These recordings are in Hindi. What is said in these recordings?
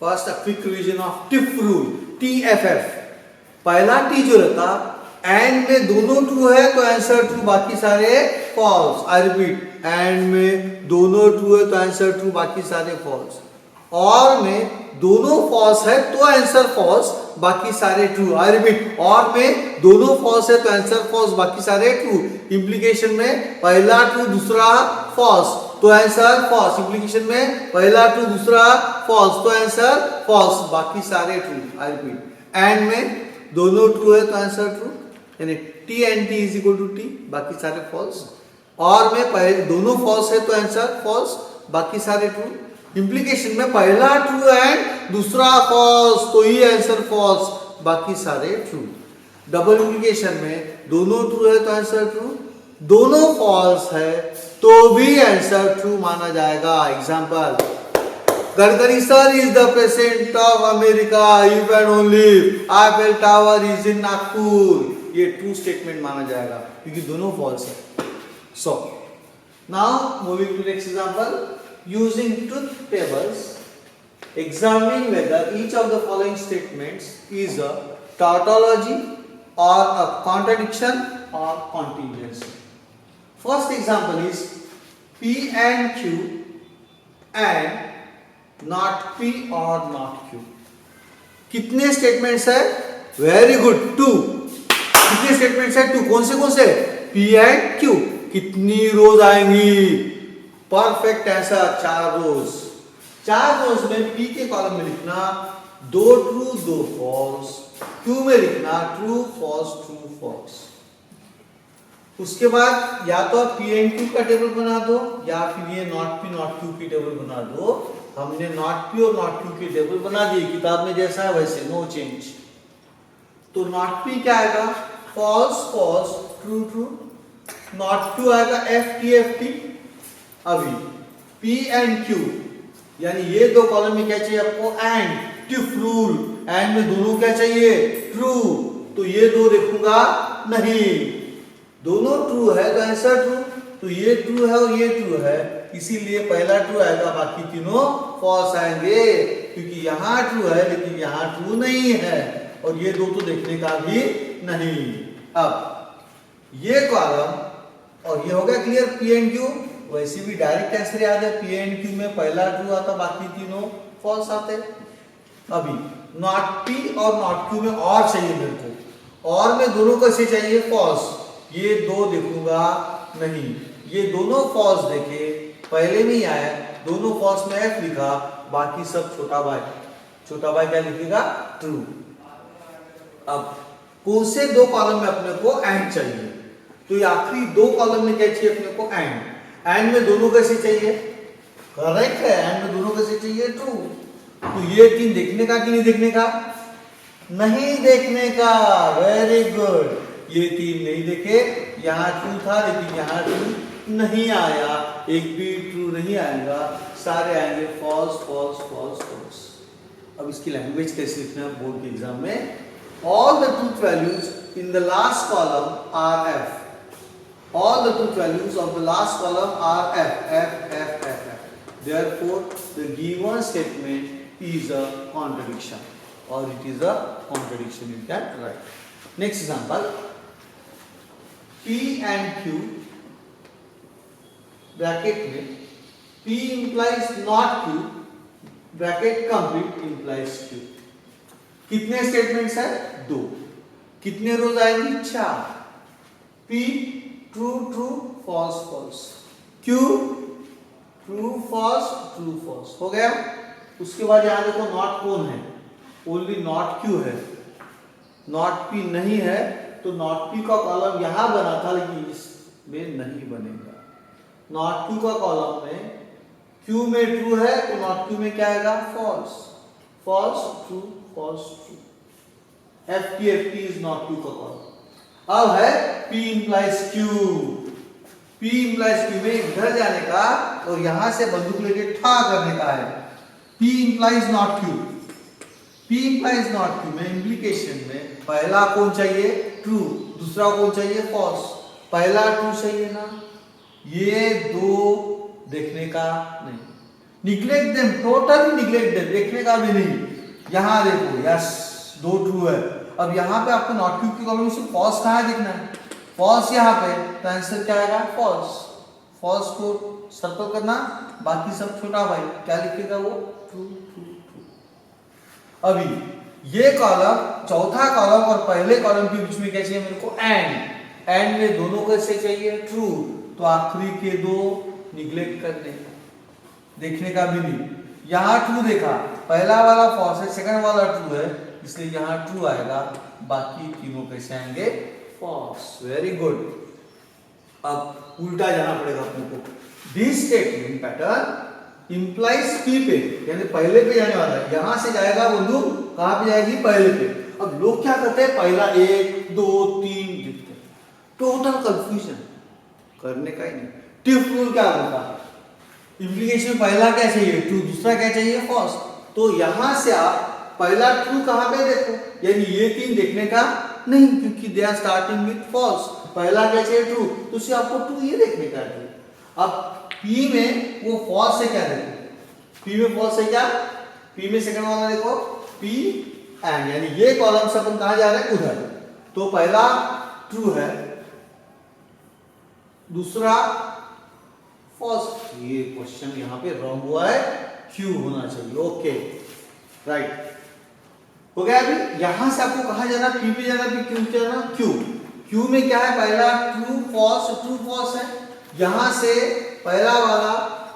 First quick revision of tiff rule, TFF। पहला टी जो रहता एंड में दोनों ट्रू है तो आंसर ट्रू, बाकी सारे फॉल्स। आई रिपीट, एंड में दोनों ट्रू है तो आंसर ट्रू, बाकी सारे फॉल्स। और में दोनों फॉल्स है तो आंसर फॉल्स, बाकी सारे ट्रू। आई रिपीट, और में दोनों फॉल्स है तो आंसर फॉल्स, बाकी सारे ट्रू। इम्प्लीकेशन में पहला ट्रू दूसरा फॉल्स तो आंसर फॉल्स। इम्प्लीकेशन में पहला ट्रू दूसरा फॉल्स तो आंसर फॉल्स, बाकी सारे ट्रू। आई रिपीट, एंड में दोनों ट्रू है तो आंसर ट्रू, यानी T and T is equal to T, बाकी सारे फॉल्स। और में पहले दोनों फॉल्स है तो आंसर फॉल्स, बाकी सारे ट्रू। इम्प्लीकेशन में पहला ट्रू एंड दूसरा फॉल्स तो ही आंसर फॉल्स, बाकी सारे ट्रू। डबल इम्प्लीकेशन में दोनों ट्रू है तो आंसर ट्रू, दोनों फॉल्स है तो भी आंसर ट्रू माना जाएगा। Example, Gadkari sir is the president of America if and only Eiffel tower is in Nagpur. ये ट्रू स्टेटमेंट माना जाएगा क्योंकि दोनों फॉल्स है। So now moving to next example, using truth tables, examining whether each of the following statements is a tautology or a contradiction or contingency. First example is P and Q and not P or not Q. कितने स्टेटमेंट्स है? Very good, 2। कितने स्टेटमेंट्स है? 2। कौन से? P and Q। कितनी रोज आएंगी? परफेक्ट आंसर 4 रोज। 4 रोज में P के कॉलम में लिखना 2 ट्रू 2 फॉल्स, Q में लिखना ट्रू फॉल्स ट्रू फॉल्स। उसके बाद या तो P एंड Q का टेबल बना दो या फिर ये नॉट P नॉट Q की टेबल बना दो। हमने नॉट P और नॉट Q की टेबल बना दी, किताब में जैसा है वैसे, नो चेंज। तो नॉट P क्या आएगा? False false true true. Not Q आएगा FT। अभी P एंड Q, यानी ये दो कॉलम में क्या चाहिए आपको? And, tiff rule. एंड में दोनों क्या चाहिए? ट्रू। तो ये दो देखूंगा नहीं, दोनों ट्रू है तो आंसर ट्रू। तो ये ट्रू है और ये ट्रू है, इसीलिए पहला ट्रू आएगा, बाकी तीनों फॉल्स आएंगे क्योंकि यहाँ ट्रू है लेकिन यहाँ ट्रू नहीं है, और ये दो तो देखने का भी नहीं। अब ये कॉलम और ये हो गया क्लियर, P एंड Q। वैसे भी डायरेक्ट आंसर याद है, P एंड Q में पहला ट्रू आता, बाकी तीनों फॉल्स आते। अभी नॉट P और नॉट Q में और चाहिए मेरे को, और में दोनों कैसे चाहिए? फॉल्स। ये दो देखूंगा नहीं, ये दोनों फॉल्स देखे, पहले में ही आया, दोनों फॉल्स में F लिखा, बाकी सब छोटा भाई क्या लिखेगा? ट्रू। अब कौन से दो कॉलम में अपने को एंड चाहिए? तो ये आखिरी दो कॉलम में क्या चाहिए अपने को? एंड में दोनों कैसे चाहिए? करेक्ट है, एंड में दोनों कैसे चाहिए? ट्रू। तो ये 3 देखने का कि नहीं देखने का? नहीं देखने का। वेरी गुड, ये 3 नहीं देखे। यहाँ ट्रू था लेकिन यहाँ ट्रू नहीं आया, एक भी ट्रू नहीं आएगा, सारे आएंगे फॉल्स फॉल्स फॉल्स फॉल्स। अब इसकी लैंग्वेज कैसे लिखना है बोर्ड के एग्जाम में? All the truth values in the last column are F। All the truth values of the last column are F. Therefore, the given statement is a contradiction, or it is a contradiction. You can write. Next example: P and Q bracket में P implies not Q, bracket complete implies Q. कितने स्टेटमेंट्स है? 2। कितने रोज आएंगी? 4। P true true false false, Q true false true false. हो गया। उसके बाद यहां देखो नॉट कौन है? ओनली नॉट Q है, नॉट P नहीं है, तो नॉट P का कॉलम यहां बना था लेकिन इसमें नहीं बनेगा। नॉट Q का कॉलम में Q में ट्रू है तो नॉट Q में क्या आएगा? False false true false true. FT is not Q का कॉलम। अब है P implies Q। P implies Q में इधर जाने का और यहां से बंदूक लेके ठा करने का है। P implies not Q। P implies not Q में इम्प्लीकेशन में पहला कौन चाहिए? ट्रू। दूसरा कौन चाहिए? फॉल्स। पहला ट्रू चाहिए ना, ये दो देखने का नहीं। Neglect them, totally neglect them, देखने का भी नहीं। यहाँ देखो, यस दो ट्रू है। अब यहाँ पे आपको नॉट ट्रू की कॉलम में सिर्फ फॉल्स कहाँ देखना है, फॉल्स यहाँ पे, तो आंसर क्या आएगा फॉल्स। फॉल्स को सर्कल करना, बाकी सब छोटा भाई क्या लिखेगा वो ट्रू ट्रू ट्रू। अभी ये कॉलम, चौथा कॉलम और पहले कॉलम के बीच में क्या चाहिए मेरे को, एंड में दोनों कैसे चाहिए ट्रू, तो आखिरी के दो निग्लेक्ट कर दे, देखने का भी नहीं। यहाँ ट्रू देखा, पहला वाला फॉल्स है, सेकंड वाला ट्रू है, इसलिए यहाँ ट्रू आएगा, बाकी तीनों कैसे आएंगे फॉल्स। Very good. अब उल्टा जाना पड़ेगा अपने को। This statement pattern implies P पे, यानी पहले पे जाने वाला है, यहां से जाएगा बंधु कहां पे जाएगी, पहले पे। अब लोग क्या करते हैं, पहला 1 2 3 लिखते हैं, टोटल कंफ्यूजन करने का ही नहीं। टिफ रूल क्या होता है, इंप्लीकेशन पहला क्या चाहिए ट्रू, दूसरा क्या चाहिए फॉल्स। तो यहां से आप पहला ट्रू कहां पे देखो, यानी ये 3 देखने का नहीं, क्योंकि they are starting with false. पहला क्या चाहिए ट्रू, तो उसे आपको ट्रू ये देखने का है। अब पी में वो फॉल्स है क्या देखो, पी में फॉल्स है क्या, पी में सेकंड वाला देखो पी एंड, यानी ये कॉलम से अपन कहां जा रहे हैं उधर, तो पहला ट्रू है, दूसरा फॉल्स। ये क्वेश्चन यहां पे रॉन्ग हुआ है, क्यू होना चाहिए। ओके राइट हो गया। अभी यहां से आपको कहां जाना, पी पे जाना, पी क्यू पे जाना, क्यू। क्यू में क्या है, पहला ट्रू फॉल्स है, यहां से पहला वाला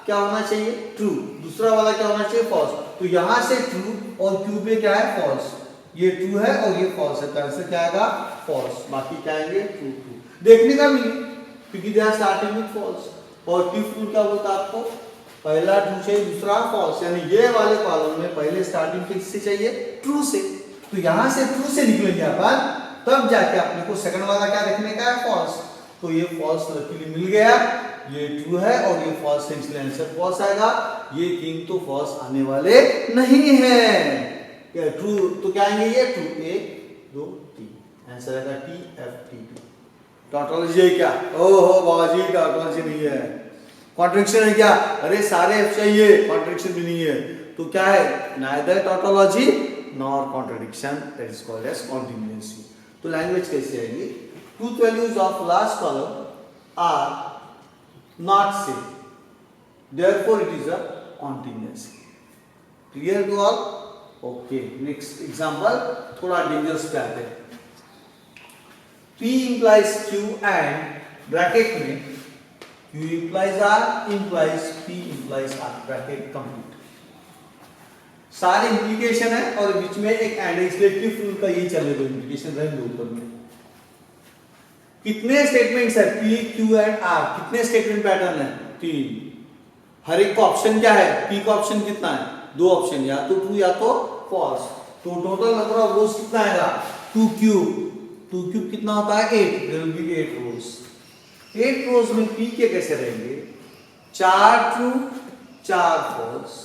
क्या होना चाहिए ट्रू, दूसरा वाला क्या होना चाहिए फॉल्स। तो यहां से ट्रू और क्यू पे क्या है फॉल्स, ये ट्रू है और ये फॉल्स है, तो आंसर क्या आएगा फॉल्स। बाकी क्या आएंगे ट्रू ट्रू, देखने का भी क्योंकि they are starting with false. और टिफ रूल क्या बोलता है आपको, पहला ट्रू चाहिए दूसरा फॉल्स, यानी ये वाले कॉलम में पहले स्टार्टिंग किससे चाहिए ट्रू से, तो यहां से ट्रू से निकलेंगे अपन, तब जाके अपने को सेकंड वाला क्या देखने का है फॉल्स। तो ये फॉल्स लकीली मिल गया, ये ट्रू है और ये फॉल्स है, इसलिए आंसर फॉल्स आएगा। ये 3 तो फॉल्स आने वाले नहीं है, क्या ट्रू, तो क्या आएंगे ये ट्रू, 1 2 3, आंसर आएगा टी एफ टी। टॉटोलॉजी है क्या, ओहो बाबाजी टॉटोलॉजी नहीं है, कॉन्ट्रडिक्शन है क्या, अरे सारे एफ चाहिए, कॉन्ट्रडिक्शन भी नहीं है, तो क्या है neither tautology nor contradiction, that is called as contingency. तो लैंग्वेज कैसे आएगी, truth values of last column are not same, therefore it is a contingency. Clear to all? Okay next example थोड़ा डेंजरस पे आते हैं। P implies Q and bracket में Q implies R implies P implies R, bracket complete, सारे इंप्लीकेशन है और बीच में एक एंड, इसलिए टिफ रूल का ये चले दो इंप्लीकेशन रहने दो ऊपर में। कितने स्टेटमेंट्स है P Q एंड R, कितने स्टेटमेंट पैटर्न है 3। हर एक का ऑप्शन क्या है, P का ऑप्शन कितना है 2 ऑप्शन, या तो ट्रू या तो फॉल्स, तो टोटल नंबर ऑफ रोज कितना आएगा 2 क्यूब, 2 क्यूब कितना होता है 8, देयर विल बी 8 रोज। 8 रोज में P के कैसे रहेंगे, 4 ट्रू 4 फॉल्स,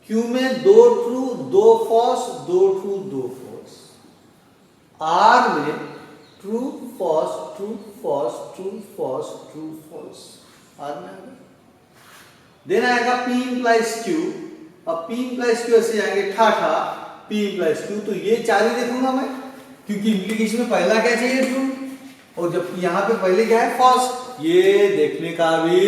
Q में 2 true 2 false 2 true 2 false, R में true false true false true false true false, R में आएगा। देन आएगा P implies Q, अब P implies Q ऐसे जाएंगे ठाठा, P implies Q, तो ये 4 ही देखूंगा मैं, क्योंकि इंप्लीकेशन में पहला क्या चाहिए ट्रू, और जब यहाँ पे पहले क्या है फॉल्स, ये देखने का भी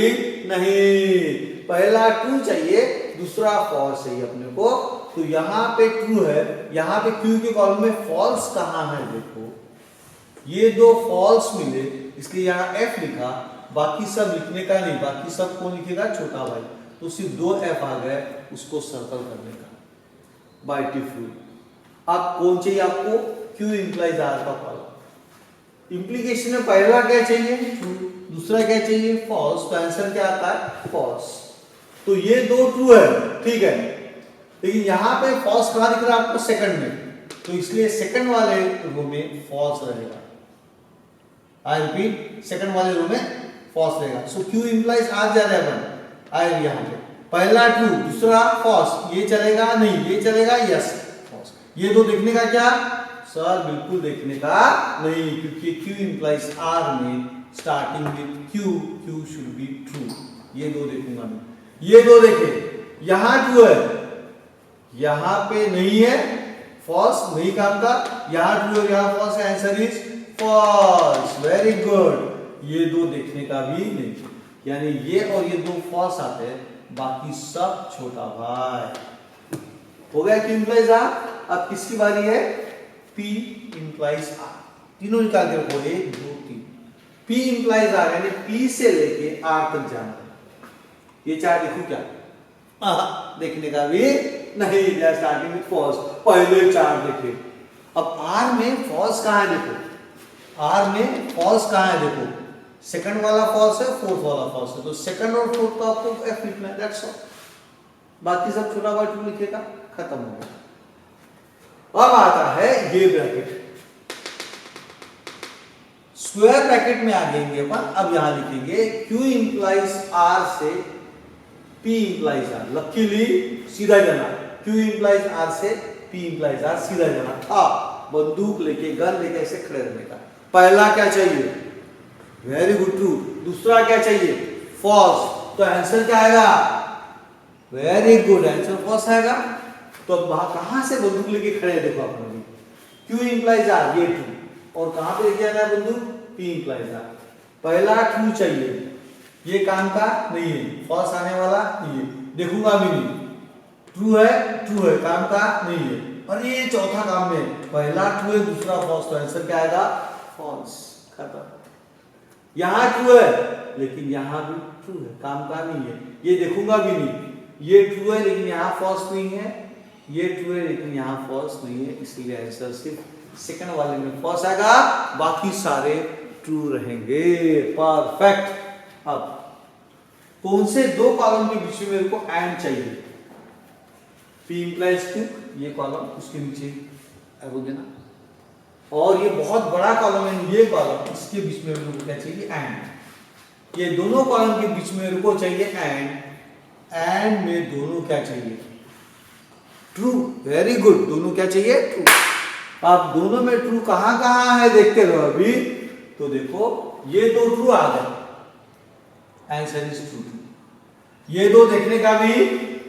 नहीं, पहला ट्रू चाहिए दूसरा फॉल्स चाहिए अपने को, तो यहाँ पे ट्रू है, यहाँ पे क्यू के कॉलम में फॉल्स कहाँ है देखो, ये 2 फॉल्स मिले, इसलिए यहाँ F लिखा, बाकी सब लिखने का नहीं, बाकी सब कौन लिखेगा छोटा भाई, तो सिर्फ 2 F आ गए, उसको सर्कल करने का बाय टिफ रूल। अब कौन चाहिए आपको, Q implies R का कॉलम, इंप्लीकेशन में पहला क्या चाहिए ट्रू, दूसरा क्या चाहिए फॉल्स, तो आंसर क्या आता है फॉल्स। तो ये 2 ट्रू है ठीक है, लेकिन यहाँ पे फॉल्स कहाँ दिख रहा है आपको सेकंड में, तो इसलिए सेकंड वाले रो में फॉल्स रहेगा, आई रिपीट सेकंड वाले रो में फॉल्स रहेगा। सो Q implies R जा रहा है आई, यहाँ पे पहला ट्रू दूसरा फॉल्स, ये चलेगा नहीं, ये चलेगा यस फॉल्स, ये 2 देखने का क्या सर, बिल्कुल देखने का नहीं, क्योंकि Q implies R में starting with Q, Q should be true, ये 2 देखूंगा मैं। ये दो देखे, यहां ट्रू है, यहां पे नहीं है, फॉल्स, नहीं काम का, यहां ट्रू है, यहां फॉल्स है, answer is false. Very good. ये दो देखने का भी नहीं, यानी ये और ये दो फॉल्स आते हैं, बाकी सब छोटा भाई। हो गया Q implies R। अब किसकी बारी है? P implies R। तीनों निकाल के रखो, 1 2 3। P implies R यानी P से लेके R तक जाना है। ये चार देखो क्या? देखने का भी नहीं, स्टार्टिंग विद फॉल्स, पहले चार देखे। अब R में फॉल्स कहां है देखो, R में फॉल्स कहां है देखो, सेकंड वाला फॉल्स है, फोर्थ वाला फॉल्स है, तो सेकंड और फोर्थ का आपको F लिखना है, दैट्स ऑल। बाकी सब छोटा बड़ा ट्रू लिखेगा, खत्म हो गया। अब आता है ये ब्रैकेट, स्क्वायर ब्रैकेट में आ जाएंगे अपन। अब यहां लिखेंगे Q इंप्लाइज R से P इंप्लाइज R। लकीली सीधा जाना, Q इंप्लाइज R से P इंप्लाइज R, सीधा जाना था। बंदूक लेके, गन लेके ऐसे खड़े रहने का। पहला क्या चाहिए? Very good, true. दूसरा क्या चाहिए? फॉल्स। तो आंसर क्या आएगा? वेरी गुड, आंसर फॉल्स आएगा। तो अब कहां से बंदूक लेके खड़े हैं देखो आप लोग। Q इंप्लाइज R, ये ट्रू। और कहां पे लेके आना है बंदूक? P implies R। पहला ट्रू चाहिए, ये काम का नहीं है, फॉल्स आने वाला नहीं है, देखूंगा भी नहीं। ट्रू है, काम का नहीं है। और ये चौथा काम में, पहला ट्रू है, दूसरा फॉल्स, तो आंसर क्या आएगा? फॉल्स। खत्म। यहां ट्रू है, लेकिन यहां भी ट्रू है, काम का नहीं है, ये देखूंगा भी नहीं। ये ट्रू है लेकिन यहां फॉल्स नहीं है, ये ट्रू है लेकिन यहां फॉल्स नहीं है, इसलिए आंसर सिर्फ सेकंड वाले में फॉल्स आएगा, बाकी सारे ट्रू रहेंगे। परफेक्ट। अब कौन से दो कॉलम के बीच में मेरे को एंड चाहिए? P implies Q, ये कॉलम, उसके नीचे एरो देना। और ये बहुत बड़ा कॉलम है, ये कॉलम, इसके बीच में मेरे को क्या चाहिए? एंड। ये दोनों कॉलम के बीच में मेरे को चाहिए एंड। एंड में दोनों क्या चाहिए? ट्रू। वेरी गुड, दोनों क्या चाहिए? ट्रू। अब दोनों में ट्रू कहां कहां है देखते रहो अभी। तो देखो, ये दो ट्रू आ गए, आंसर इज ट्रू। ये दो देखने का भी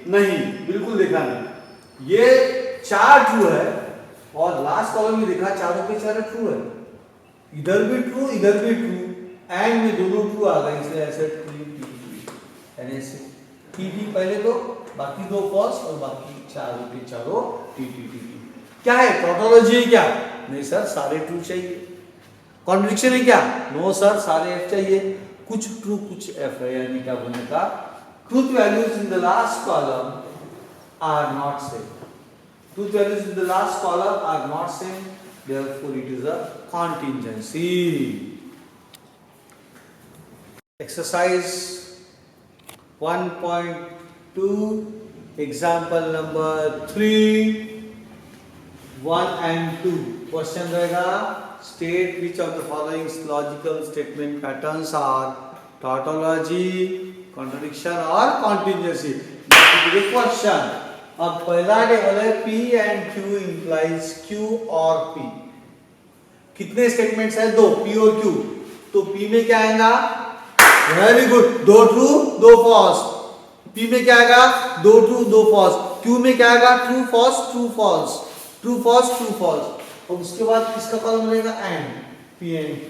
नहीं, बिल्कुल देखा नहीं। ये चार ट्रू है और लास्ट कॉलम में देखा, चारों के चारों ट्रू है, इधर भी ट्रू, इधर भी ट्रू, एंड में दोनों ट्रू आ गए, इसलिए ऐसे टी पहले दो, बाकी दो फॉल्स, और बाकी चारों के चारों टी। क्या है? टोटोलॉजी है क्या? नहीं सर, सारे ट्रू चाहिए। कॉन्ट्रडिक्शन है क्या? नो सर, सारे एफ चाहिए। कुछ ट्रू कुछ एफ है, यानी क्या बोलने का? Truth values in the last column are not same. Truth values in the last column are not same, therefore it is a contingency. Exercise 1.2, example number 3, 1 and 2. Question रहेगा, state which of the following logical statement patterns are tautology, contradiction or contingency. That is the question. अब पहला टेबल है P and Q implies Q और P। कितने स्टेटमेंट्स है? दो, P और Q। तो P में क्या आएगा? वेरी गुड, दो ट्रू दो फॉल्स। P में क्या आएगा? दो ट्रू दो फॉल्स। Q में क्या आएगा? True false true false, true false true false. और उसके बाद किसका कॉलम रहेगा? And, P and Q।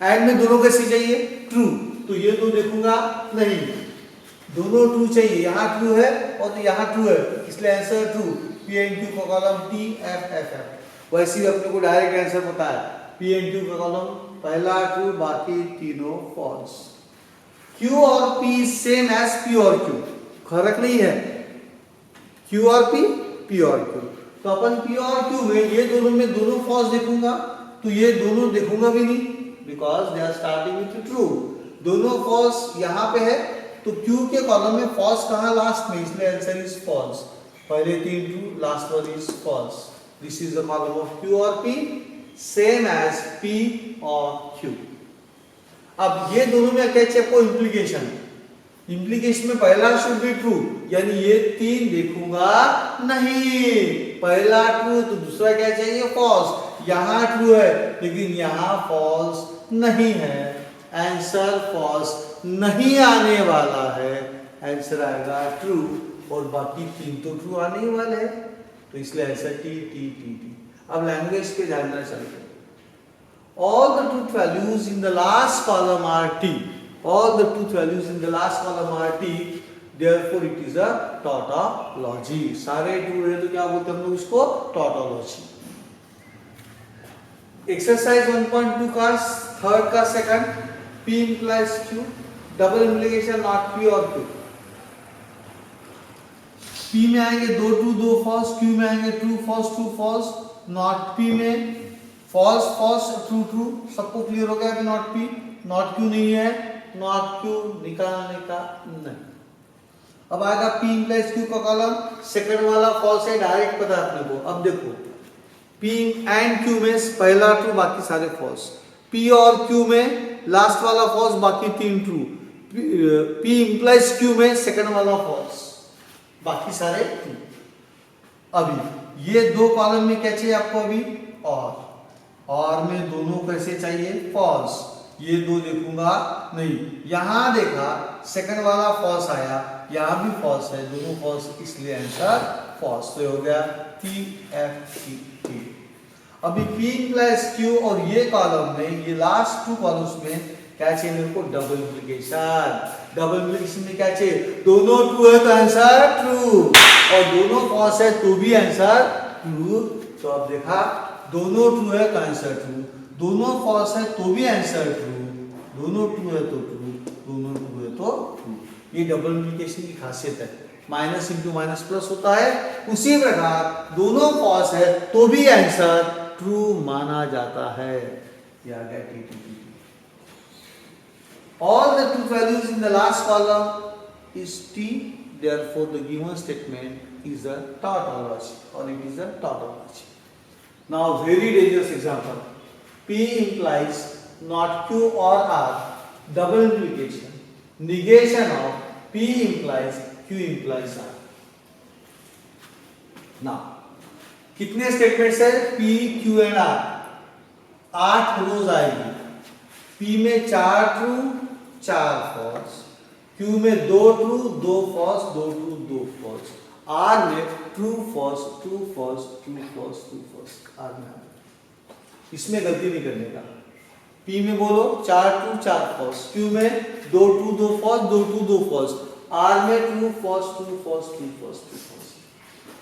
And में दोनों कैसे चाहिए? ट्रू। तो ये दो देखूंगा नहीं, दोनों ट्रू चाहिए, यहाँ ट्रू है और यहाँ ट्रू है, इसलिए answer true. P and Q का column T F F F। वैसे ही अपने को डायरेक्ट आंसर पता है, P एंड Q का कॉलम पहला ट्रू, बाकी तीनों फॉल्स। Q और P सेम एज P और Q, फर्क नहीं है। Q और P और Q। तो अपन P और Q में ये दोनों में दोनों फॉल्स देखूंगा, तो ये दोनों देखूंगा भी नहीं, because they are starting with true. दोनों फॉल्स यहाँ पे है, तो Q के कॉलम में फॉल्स कहाँ? लास्ट में, इसलिए आंसर इज फॉल्स। पहले तीन true, last one is false. This is the column of Q और P, सेम एज P और Q। अब ये दोनों में क्या चाहिए आपको? इंप्लीकेशन। इंप्लीकेशन में पहला शुड बी ट्रू, यानी ये तीन देखूंगा नहीं। पहला ट्रू तो दूसरा क्या चाहिए? फॉल्स। यहाँ ट्रू है लेकिन यहाँ फॉल्स नहीं है, आंसर फॉल्स नहीं आने वाला है, आंसर आएगा ट्रू, और बाकी 3 तो ट्रू आने ही वाले हैं, तो इसलिए answer T T T T. अब लैंग्वेज पे ध्यान देना चाहिए। All the truth values in the last column are t. All the truth values in the last column are t. Therefore, it is a tautology. सारे ट्रू है तो क्या बोलते हैं हम लोग इसको? tautology. Exercise 1.2 का थर्ड का second, P implies Q. Double implication not P और Q. P में आएंगे 2 ट्रू 2 फॉल्स, Q में आएंगे true false true false, not P में फॉल्स फॉल्स ट्रू ट्रू। सबको क्लियर हो गया कि नॉट P नॉट Q नहीं है, नॉट Q निकालने का नहीं। अब आएगा P implies Q का कॉलम, सेकंड वाला फॉल्स है, डायरेक्ट पता है अपने को। अब देखो P एंड Q में पहला ट्रू बाकी सारे फॉल्स, P और Q में लास्ट वाला फॉल्स बाकी 3 ट्रू, P implies Q में सेकंड वाला फॉल्स बाकी सारे ट्रू। अभी ये दो कॉलम में क्या चाहिए आपको? अभी और में दोनों कैसे चाहिए? फॉल्स। ये दो देखूंगा नहीं, यहां देखा सेकंड वाला फॉल्स आया, यहां भी फॉल्स है, दोनों फॉल्स, इसलिए आंसर फॉल्स। तो हो गया P F T T। अभी P implies Q और ये कॉलम में, ये लास्ट 2 कॉलम्स में क्या चाहिए मेरे को? Double implication. डबल इम्प्लीकेशन में क्या चाहिए? दोनों ट्रू है तो आंसर ट्रू, और दोनों फॉल्स है तो भी आंसर ट्रू। तो अब देखा दोनों ट्रू है तो आंसर ट्रू, दोनों फॉल्स है तो भी आंसर ट्रू, दोनों ट्रू है तो ट्रू, दोनों ट्रू है तो ट्रू। ये डबल इम्प्लीकेशन की खासियत है, माइनस इंटू माइनस प्लस होता है। उसी प्रकार दोनों फॉल्स है तो भी आंसर ट्रू माना जाता है। ये आ गया T T T. All the truth values in the last column is t, therefore the given statement is a tautology, or it is a tautology. Now very dangerous example. P implies not Q or R, double implication, negation of P implies Q implies R. Now कितने स्टेटमेंट्स है? P, Q एंड R, 8 रोज आएगी। P में 4 ट्रू 4 फॉल्स, Q में 2 true 2 false 2 true 2 false, R में true false true false true false true false. R में इसमें गलती नहीं करने का। P में बोलो 4 ट्रू 4 फॉल्स, Q में 2 true 2 false 2 true 2 false, R में true false true false true false true false.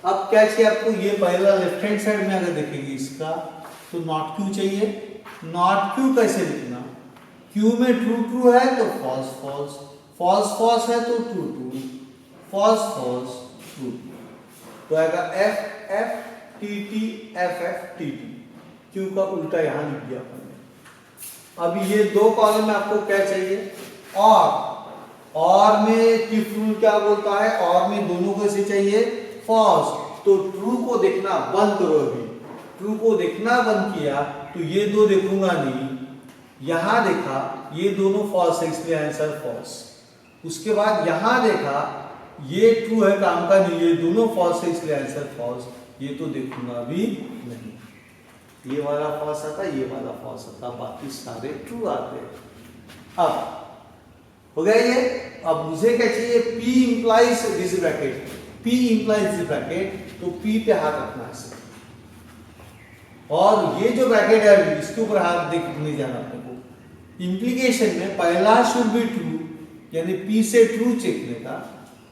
अब क्या चाहिए आपको? ये पहला लेफ्ट हैंड साइड में अगर देखेंगे इसका तो नॉट Q चाहिए। नॉट Q कैसे लिखना? Q में ट्रू ट्रू है तो फॉल्स फॉल्स, फॉल्स फॉल्स है तो true true, false false true true. तो आएगा F F T T F F T T। Q का उल्टा यहां लिख दिया अपन ने। अब ये दो कॉलम में आपको क्या चाहिए? और में किफ रूल क्या बोलता है? और में दोनों को ऐसे चाहिए फॉल्स, तो ट्रू को देखना बंद करो। अभी ट्रू को देखना बंद किया तो ये दो देखूंगा नहीं, यहां देखा ये दोनों फॉल्स है इसलिए आंसर फॉल्स। उसके बाद यहां देखा ये ट्रू है काम का नहीं, ये दोनों फॉल्स है इसलिए आंसर फॉल्स। ये तो देखूंगा भी नहीं, ये वाला फॉल्स आता, ये वाला फॉल्स आता, बाकी सारे ट्रू आते। अब हो गया ये। अब मुझे क्या चाहिए? P implies this bracket, P implies this bracket, तो P पे हाथ रखना है, और ये जो ब्रैकेट है इसके ऊपर हाथ देख नहीं जाना अपने को। इंप्लीकेशन में पहला शुड बी ट्रू, यानी P से ट्रू देखने का,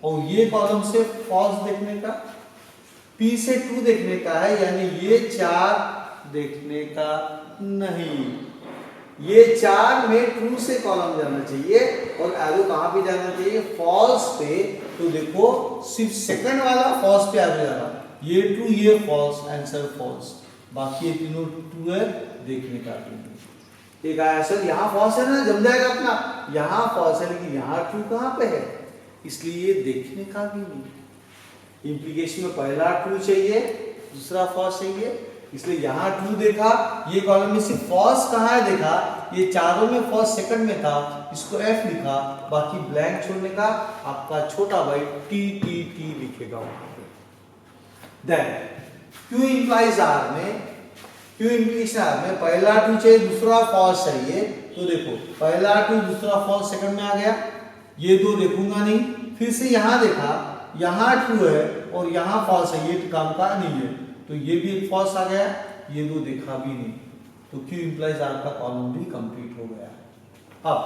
और ये कॉलम से फॉल्स देखने का। P से ट्रू देखने का है, यानी ये 4 देखने का नहीं, ये 4 में ट्रू से कॉलम जाना चाहिए, और एरो कहां पे जाना चाहिए? फॉल्स पे। तो देखो सिर्फ सेकंड वाला फॉल्स पे एरो जा रहा, ये ट्रू ये फॉल्स, आंसर फॉल्स। बाकी ये तीनों ट्रू है, देखने का ट्रू। एक आया सर यहाँ फॉल्स है ना, जम जाएगा अपना, यहाँ फॉल्स है लेकिन यहाँ ट्रू कहाँ पे है, इसलिए ये देखने का भी नहीं। इंप्लीकेशन में पहला ट्रू चाहिए दूसरा फॉल्स चाहिए, इसलिए यहाँ ट्रू देखा, ये कॉलम में सिर्फ फॉल्स कहाँ है देखा, ये चारों में फॉल्स सेकंड में था, इसको F लिखा, बाकी ब्लैंक छोड़ने का। आपका छोटा भाई T T T लिखेगा वहां पे। देन Q implies R में, Q implies R में पहला ट्रू चाहिए दूसरा फॉल्स चाहिए। तो देखो पहला ट्रू दूसरा फॉल्स सेकंड में आ गया, ये दो देखूंगा नहीं, फिर से यहाँ देखा, यहाँ ट्रू है और यहाँ फॉल्स है, ये काम का नहीं है, तो ये भी एक फॉल्स आ गया, ये दो देखा भी नहीं, तो Q इंप्लाइज R का कॉलम भी कंप्लीट हो गया। अब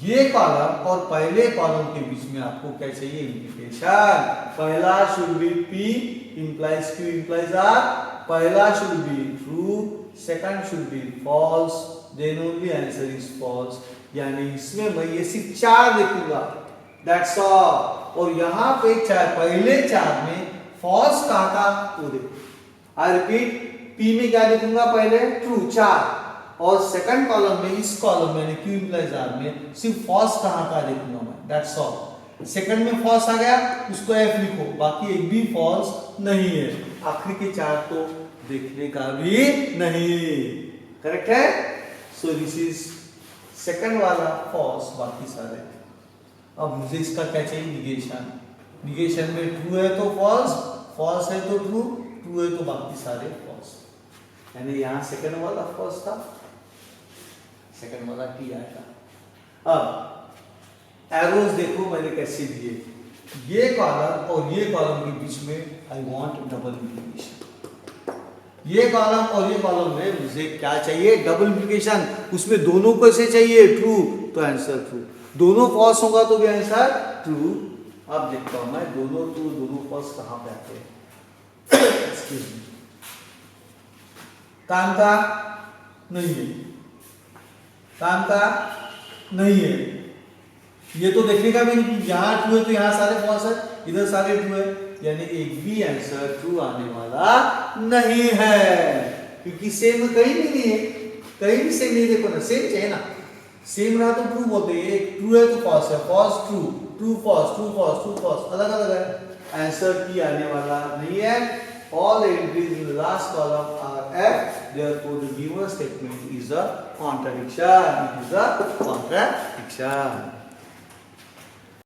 ये कॉलम और पहले कॉलम के बीच में आपको क्या चाहिए, इंप्लीकेशन। पहला should be P implies Q implies R, पहला should be true, second should be false, then only answer is false. यानी इसमें मैं ये सिर्फ 4 देखूंगा, दैट्स ऑल। और यहाँ पे पहले 4 में फॉल्स कहा था वो देखो। आई रिपीट, P में क्या देखूंगा, पहले ट्रू 4, और सेकंड कॉलम में, इस कॉलम में Q इंप्लाइज R में सिर्फ फॉल्स कहाँ का देखूंगा मैं, दैट्स ऑल। सेकंड में फॉल्स आ गया, उसको F लिखो, बाकी एक भी फॉल्स नहीं है। आखिरी के 4 तो देखने का भी नहीं, करेक्ट है। सो दिस इज सेकंड वाला फॉल्स, बाकी सारे। अब मुझे इसका क्या चाहिए, निगेशन। निगेशन में ट्रू है तो फॉल्स, फॉल्स है तो ट्रू, ट्रू है तो बाकी सारे फॉल्स। यानी यहाँ सेकंड वाला फॉल्स था, सेकंड वाला T आएगा। अब एरोज देखो मैंने कैसे दिए, ये कॉलम और ये कॉलम के बीच में आई वांट डबल इंप्लीकेशन। ये कॉलम और ये कॉलम में मुझे क्या चाहिए, डबल इंप्लीकेशन। उसमें दोनों को ऐसे चाहिए ट्रू, तो आंसर ट्रू। दोनों फॉल्स होगा तो भी आंसर ट्रू। अब देखता हूं मैं, दोनों ट्रू दोनों फॉल्स कहां पे आते हैं। एक्सक्यूज मी, काम का नहीं है, काम का नहीं है, ये तो देखने का भी नहीं कि यहाँ ट्रू है तो यहाँ सारे फॉल्स है, इधर सारे ट्रू है, यानी एक भी आंसर ट्रू आने वाला नहीं है, क्योंकि सेम कहीं भी नहीं है, कहीं भी सेम नहीं। देखो ना, सेम चाहिए ना, सेम रहा तो ट्रू बोलते हैं, एक ट्रू है तो फॉल्स है, false true, true false, true false, true false, अलग अलग है, आंसर की आने वाला नहीं है। All the entries in the last column are F, therefore the given statement is a contradiction. It is a contradiction.